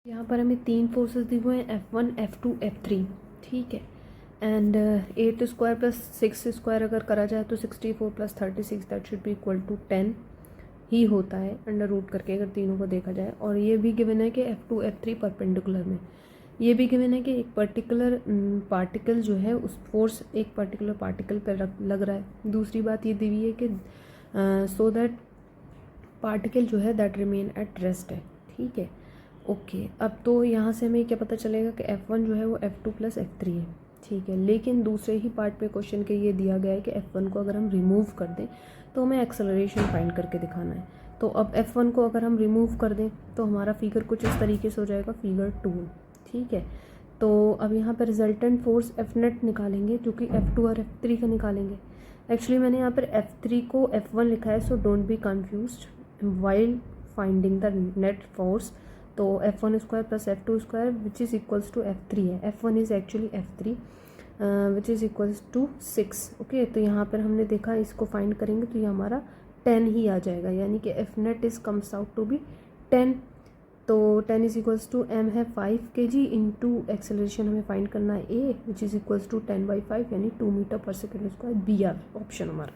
यहाँ पर हमें 3 फोर्सेस दी हुए हैं F1, F2, F3, ठीक है। एंड 8 स्क्वायर प्लस 6 स्क्वायर अगर करा जाए तो 64 plus 36 that should be equal to 10 ही होता है अंडर रूट करके, अगर तीनों को देखा जाए। और ये भी गिवन है कि F2, F3 परपेंडिकुलर में। ये भी गिवन है कि एक पर्टिकुलर पार्टिकल जो है उस फोर्स एक पर्टिकुलर पार्टिकल पर लग रहा है। दूसरी बात ये दी हुई है कि सो दैट पार्टिकल जो है दैट रिमेन एट रेस्ट है, ठीक है। ओके अब तो यहाँ से हमें क्या पता चलेगा कि F1 जो है वो F2 प्लस F3 है, ठीक है। लेकिन दूसरे ही पार्ट पे क्वेश्चन के ये दिया गया है कि F1 को अगर हम रिमूव कर दें तो हमें एक्सेलरेशन फाइंड करके दिखाना है। तो अब F1 को अगर हम रिमूव कर दें तो हमारा फिगर कुछ इस तरीके से हो जाएगा, फिगर 2, ठीक है। तो अब यहाँ पर रिजल्टेंट फोर्स F नेट निकालेंगे जो कि F2 और F3 का निकालेंगे। एक्चुअली मैंने यहाँ पर F3 को F1 लिखा है, so don't be confused while finding the net force. तो F1 square plus F2 square which is equals to F3 है। F1 is actually F3 which is equals to 6, okay. तो यहाँ पर हमने देखा इसको फाइंड करेंगे तो ये हमारा 10 ही आ जाएगा, यानी कि F net is comes out to be 10। तो 10 इज इक्वल्स टू m है 5 kg इंटू एक्सेलरेशन हमें फाइंड करना है a which is equals to 10/5 यानी 2 मीटर पर second square. B are option हमारा।